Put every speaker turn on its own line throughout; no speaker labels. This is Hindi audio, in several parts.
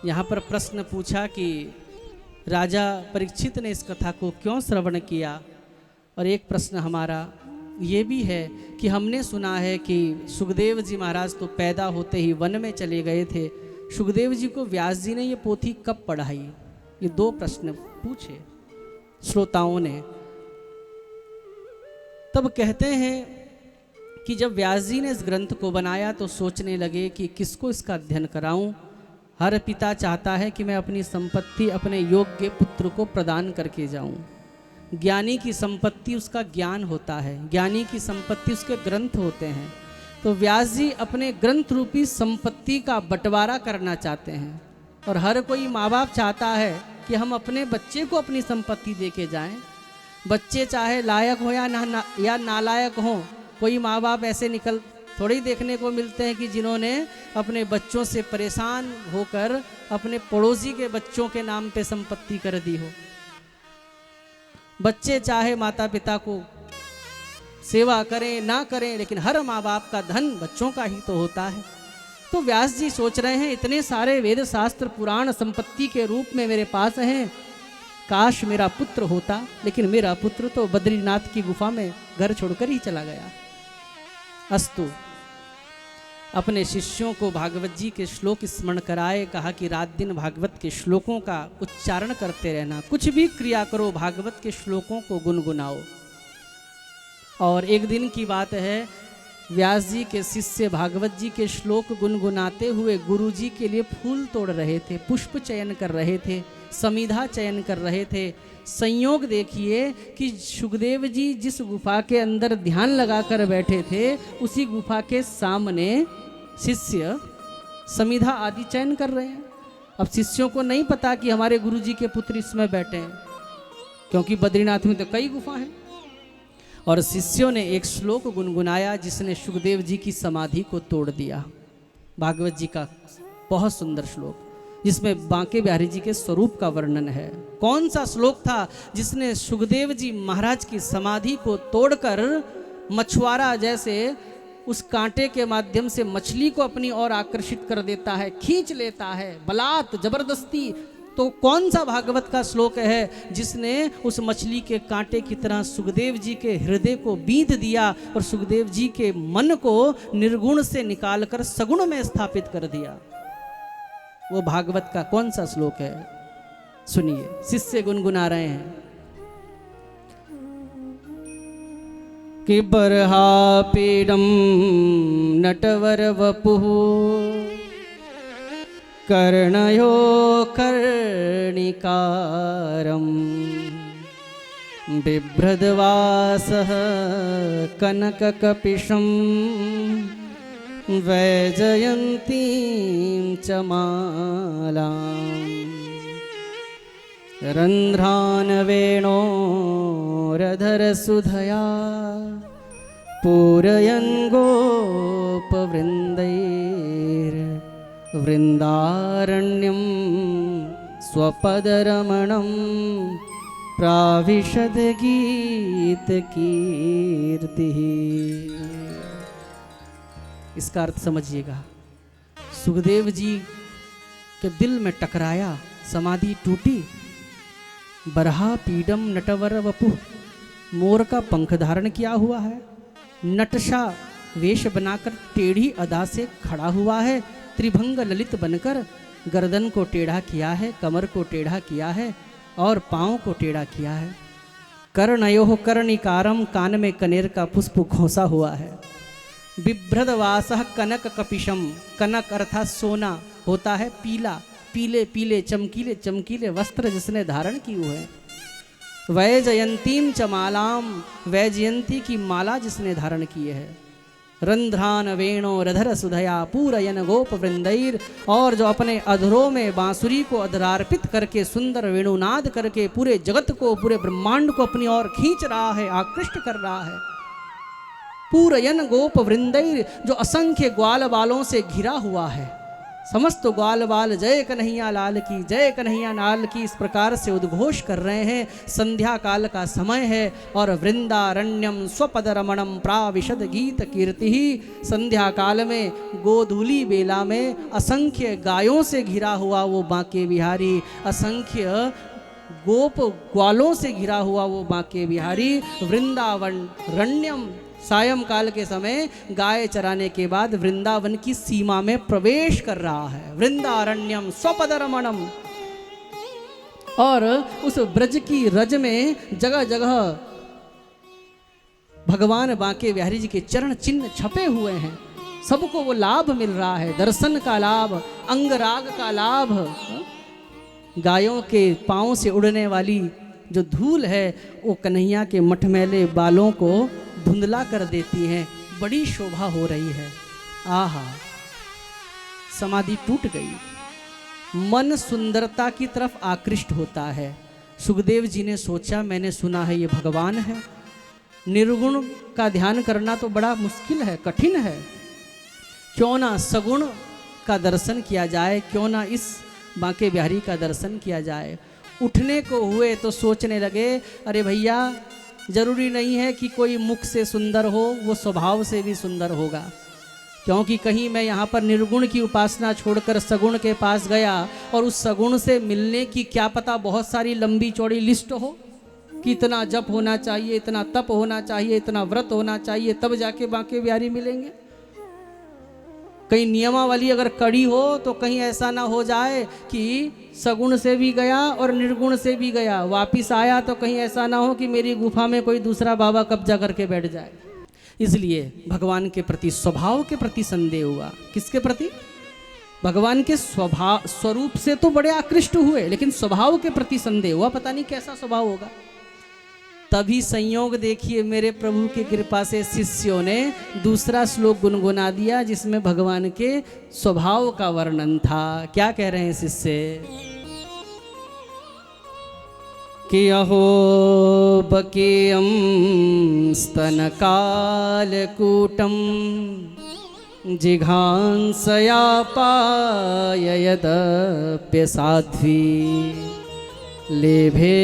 यहाँ पर प्रश्न पूछा कि राजा परीक्षित ने इस कथा को क्यों श्रवण किया। और एक प्रश्न हमारा ये भी है कि हमने सुना है कि सुखदेव जी महाराज तो पैदा होते ही वन में चले गए थे। सुखदेव जी को व्यास जी ने ये पोथी कब पढ़ाई? ये दो प्रश्न पूछे श्रोताओं ने। तब कहते हैं कि जब व्यास जी ने इस ग्रंथ को बनाया तो सोचने लगे कि किसको इसका अध्ययन कराऊं। हर पिता चाहता है कि मैं अपनी संपत्ति अपने योग्य पुत्र को प्रदान करके जाऊं। ज्ञानी की संपत्ति उसका ज्ञान होता है, ज्ञानी की संपत्ति उसके ग्रंथ होते हैं। तो व्यास जी अपने ग्रंथ रूपी संपत्ति का बंटवारा करना चाहते हैं। और हर कोई माँ बाप चाहता है कि हम अपने बच्चे को अपनी संपत्ति दे के जाएँ। बच्चे चाहे लायक हो या नालायक हो, कोई माँ बाप ऐसे निकल थोड़ी देखने को मिलते हैं कि जिन्होंने अपने बच्चों से परेशान होकर अपने पड़ोसी के बच्चों के नाम पे संपत्ति कर दी हो। बच्चे चाहे माता पिता को सेवा करें ना करें, लेकिन हर माँ बाप का धन बच्चों का ही तो होता है। तो व्यास जी सोच रहे हैं इतने सारे वेद शास्त्र पुराण संपत्ति के रूप में मेरे पास हैं, काश मेरा पुत्र होता। लेकिन मेरा पुत्र तो बद्रीनाथ की गुफा में घर छोड़कर ही चला गया। अस्तु, अपने शिष्यों को भागवत जी के श्लोक स्मरण कराए। कहा कि रात दिन भागवत के श्लोकों का उच्चारण करते रहना, कुछ भी क्रिया करो भागवत के श्लोकों को गुनगुनाओ। और एक दिन की बात है, व्यास जी के शिष्य भागवत जी के श्लोक गुनगुनाते हुए गुरु जी के लिए फूल तोड़ रहे थे, पुष्प चयन कर रहे थे, समिधा चयन कर रहे थे। संयोग देखिए कि सुखदेव जी जिस गुफा के अंदर ध्यान लगाकर बैठे थे, उसी गुफा के सामने शिष्य समिधा आदि चयन कर रहे हैं। अब शिष्यों को नहीं पता कि हमारे गुरु जी के पुत्र इसमें बैठे हैं, क्योंकि बद्रीनाथ में तो कई गुफा हैं। और शिष्यों ने एक श्लोक गुनगुनाया जिसने सुखदेव जी की समाधि को तोड़ दिया। भागवत जी का बहुत सुंदर श्लोक जिसमें बांके बिहारी जी के स्वरूप का वर्णन है। कौन सा श्लोक था जिसने सुखदेव जी महाराज की समाधि को तोड़कर मछुआरा जैसे उस कांटे के माध्यम से मछली को अपनी ओर आकर्षित कर देता है, खींच लेता है, बलात् जबरदस्ती। तो कौन सा भागवत का श्लोक है जिसने उस मछली के कांटे की तरह सुखदेव जी के हृदय को बींध दिया और सुखदेव जी के मन को निर्गुण से निकालकर सगुण में स्थापित कर दिया? वो भागवत का कौन सा श्लोक है? सुनिए, शिष्य गुनगुना रहे हैं कि बर्हा पीडम नटवर वपुः कर्णयो कर्णिकारं बिभ्रद्वासः कनककपिशं वैजयन्तीं च मालां रन्ध्रान् वेणोरधरसुधया पूरयन् गोपवृन्दैर्वृन्दारण्यं स्वपदरमणं प्राविशद गीतकीर्तिः। इसका अर्थ समझिएगा। सुखदेव जी के दिल में टकराया, समाधि टूटी। बरहा पीडम नटवर वपुः, मोर का पंख धारण किया हुआ है, नटशा वेश बनाकर टेढ़ी अदा से खड़ा हुआ है, त्रिभंग ललित बनकर गर्दन को टेढ़ा किया है, कमर को टेढ़ा किया है और पाँव को टेढ़ा किया है। कर्णयोः कर्णिकारम, कान में कनेर का पुष्प घोंसा हुआ है। बिभ्रद्वासः कनक कपिशम, कनक अर्थात सोना होता है, पीला, पीले पीले चमकीले चमकीले वस्त्र जिसने धारण किए हुए। वैजयंतीम च मालाम, वैजयंती की माला जिसने धारण किए है। रंध्रान वेणो रधर सुधया पूरयन गोप वृंदैर, और जो अपने अधरों में बांसुरी को अधरार्पित करके सुंदर वेणुनाद करके पूरे जगत को, पूरे ब्रह्मांड को अपनी ओर खींच रहा है, आकृष्ट कर रहा है। पूरयन गोप वृंदैर, जो असंख्य ग्वाल बालों से घिरा हुआ है। समस्त ग्वाल बाल जय कन्हैया लाल की, जय कन्हैया लाल की, इस प्रकार से उद्घोष कर रहे हैं। संध्या काल का समय है और वृंदारण्यम स्वपद रमणम प्राविशद गीत कीर्ति ही। संध्या काल में गोधूली बेला में असंख्य गायों से घिरा हुआ वो बांके बिहारी, असंख्य गोप ग्वालों से घिरा हुआ वो बांके बिहारी वृंदावन रण्यम, सायंकाल के समय गाय चराने के बाद वृंदावन की सीमा में प्रवेश कर रहा है। वृंदारण्यम स्वपद रमणम, और उस ब्रज की रज में जगह जगह भगवान बांके बिहारी जी के चरण चिन्ह छपे हुए हैं। सबको वो लाभ मिल रहा है, दर्शन का लाभ, अंगराग का लाभ। गायों के पांव से उड़ने वाली जो धूल है वो कन्हैया के मटमैले बालों को धुंधला कर देती हैं। बड़ी शोभा हो रही है। आहा, समाधि टूट गई, मन सुंदरता की तरफ आकृष्ट होता है। सुखदेव जी ने सोचा, मैंने सुना है ये भगवान है, निर्गुण का ध्यान करना तो बड़ा मुश्किल है, कठिन है, क्यों ना सगुण का दर्शन किया जाए, क्यों ना इस बांके बिहारी का दर्शन किया जाए। उठने को हुए तो सोचने लगे, अरे भैया जरूरी नहीं है कि कोई मुख से सुंदर हो, वो स्वभाव से भी सुंदर होगा। क्योंकि कहीं मैं यहाँ पर निर्गुण की उपासना छोड़कर सगुण के पास गया और उस सगुण से मिलने की क्या पता बहुत सारी लंबी चौड़ी लिस्ट हो कि इतना जप होना चाहिए, इतना तप होना चाहिए, इतना व्रत होना चाहिए, तब जाके बांके बिहारी मिलेंगे। कहीं नियमावली अगर कड़ी हो तो कहीं ऐसा ना हो जाए कि सगुण से भी गया और निर्गुण से भी गया, वापिस आया तो कहीं ऐसा ना हो कि मेरी गुफा में कोई दूसरा बाबा कब्जा करके बैठ जाए। इसलिए भगवान के प्रति, स्वभाव के प्रति संदेह हुआ। किसके प्रति? भगवान के स्वभाव स्वरूप से तो बड़े आकृष्ट हुए, लेकिन स्वभाव के प्रति संदेह हुआ, पता नहीं कैसा स्वभाव होगा। तभी संयोग देखिए, मेरे प्रभु की कृपा से शिष्यों ने दूसरा श्लोक गुनगुना दिया जिसमें भगवान के स्वभाव का वर्णन था। क्या कह रहे हैं शिष्य कि अहो बकेयं स्तन कालकूटं जिघांसया पाययदप्य साध्वी लेभे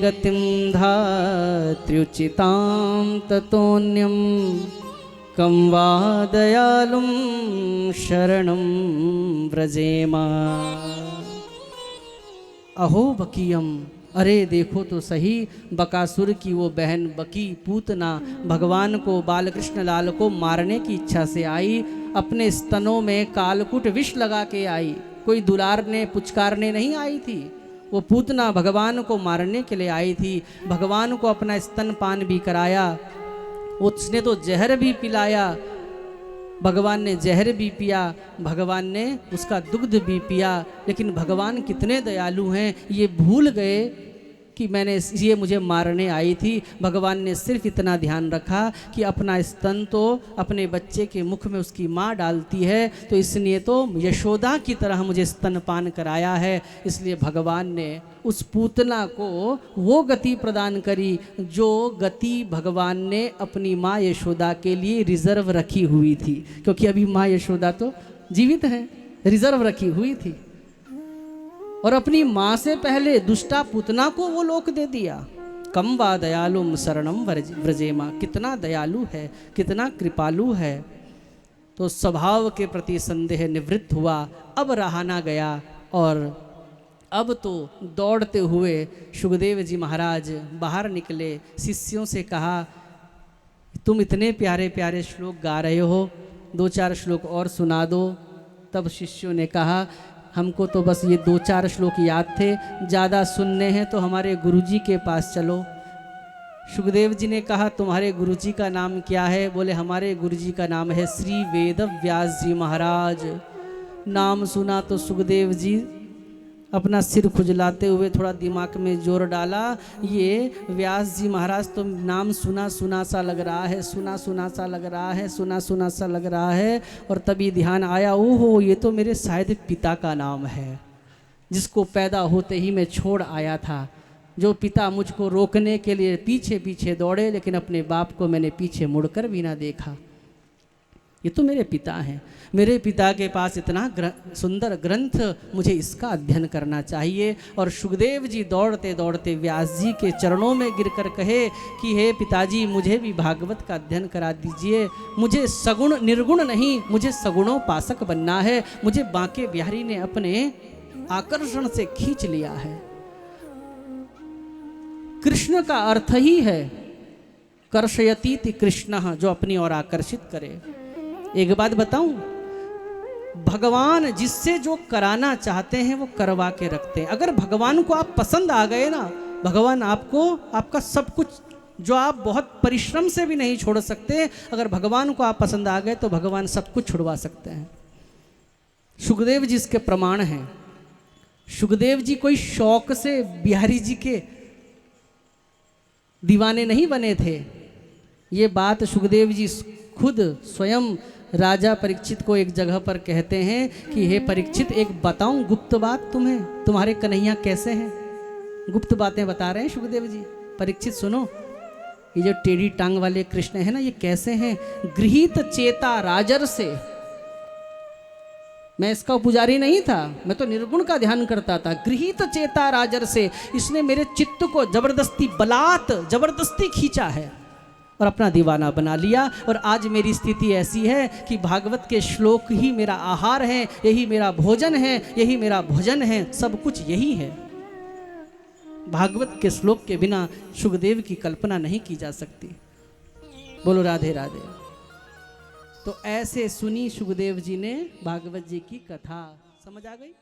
गतिं धात्र्युचितां ततोऽन्यं कं वा दयालुं शरणं व्रजेमा। अहो बकीयम, अरे देखो तो सही, बकासुर की वो बहन बकी पूतना भगवान को, बालकृष्ण लाल को मारने की इच्छा से आई। अपने स्तनों में कालकूट विष लगा के आई, कोई दुलारने पुचकारने नहीं आई थी। वो पूतना भगवान को मारने के लिए आई थी। भगवान को अपना स्तनपान भी कराया, उसने तो जहर भी पिलाया, भगवान ने जहर भी पिया, भगवान ने उसका दुग्ध भी पिया। लेकिन भगवान कितने दयालु हैं, ये भूल गए कि ये मुझे मारने आई थी। भगवान ने सिर्फ इतना ध्यान रखा कि अपना स्तन तो अपने बच्चे के मुख में उसकी माँ डालती है, तो इसलिए तो यशोदा की तरह मुझे स्तनपान कराया है। इसलिए भगवान ने उस पूतना को वो गति प्रदान करी जो गति भगवान ने अपनी माँ यशोदा के लिए रिजर्व रखी हुई थी, क्योंकि अभी माँ यशोदा तो जीवित है, रिजर्व रखी हुई थी। और अपनी माँ से पहले दुष्टा पूतना को वो लोक दे दिया। कम वा दयालुम शरणम व्रजेमा, कितना दयालु है, कितना कृपालु है। तो स्वभाव के प्रति संदेह निवृत्त हुआ, अब रहा ना गया। और अब तो दौड़ते हुए सुखदेव जी महाराज बाहर निकले, शिष्यों से कहा, तुम इतने प्यारे प्यारे श्लोक गा रहे हो, 2-4 श्लोक और सुना दो। तब शिष्यों ने कहा, हमको तो बस ये 2-4 श्लोक याद थे, ज़्यादा सुनने हैं तो हमारे गुरुजी के पास चलो। सुखदेव जी ने कहा, तुम्हारे गुरुजी का नाम क्या है? बोले, हमारे गुरुजी का नाम है श्री वेद व्यास जी महाराज। नाम सुना तो सुखदेव जी अपना सिर खुजलाते हुए थोड़ा दिमाग में जोर डाला, ये व्यास जी महाराज तो नाम सुना सुना सा लग रहा है, सुना सुना सा लग रहा है, सुना सुना सा लग रहा है। और तभी ध्यान आया, ओहो ये तो मेरे शायद पिता का नाम है, जिसको पैदा होते ही मैं छोड़ आया था। जो पिता मुझको रोकने के लिए पीछे पीछे दौड़े, लेकिन अपने बाप को मैंने पीछे मुड़कर भी ना देखा। ये तो मेरे पिता हैं, मेरे पिता के पास इतना सुंदर ग्रंथ, मुझे इसका अध्ययन करना चाहिए। और सुखदेव जी दौड़ते दौड़ते व्यास जी के चरणों में गिरकर कहे कि हे पिताजी, मुझे भी भागवत का अध्ययन करा दीजिए। मुझे सगुण निर्गुण नहीं, मुझे सगुणोपासक बनना है। मुझे बांके बिहारी ने अपने आकर्षण से खींच लिया है। कृष्ण का अर्थ ही है कर्षयतीति कृष्ण, जो अपनी ओर आकर्षित करे। एक बात बताऊं, भगवान जिससे जो कराना चाहते हैं वो करवा के रखते हैं। अगर भगवान को आप पसंद आ गए ना, भगवान आपको आपका सब कुछ जो आप बहुत परिश्रम से भी नहीं छोड़ सकते, अगर भगवान को आप पसंद आ गए तो भगवान सब कुछ छुड़वा सकते हैं। सुखदेव जी इसके प्रमाण हैं। सुखदेव जी कोई शौक से बिहारी जी के दीवाने नहीं बने थे। ये बात सुखदेव जी खुद स्वयं राजा परीक्षित को एक जगह पर कहते हैं कि हे परीक्षित, एक बताऊं गुप्त बात तुम्हें, तुम्हारे कन्हैया कैसे हैं। गुप्त बातें बता रहे हैं सुखदेव जी। परीक्षित सुनो, ये जो टेढ़ी टांग वाले कृष्ण है ना, ये कैसे हैं। गृहीत चेता राजर से, मैं इसका पुजारी नहीं था, मैं तो निर्गुण का ध्यान करता था। गृहीत चेता राजर से, इसने मेरे चित्त को जबरदस्ती बलात् जबरदस्ती खींचा है और अपना दीवाना बना लिया। और आज मेरी स्थिति ऐसी है कि भागवत के श्लोक ही मेरा आहार है, यही मेरा भोजन है, यही मेरा भोजन है, सब कुछ यही है। भागवत के श्लोक के बिना सुखदेव की कल्पना नहीं की जा सकती। बोलो राधे राधे। तो ऐसे सुनी सुखदेव जी ने भागवत जी की कथा। समझ आ गई।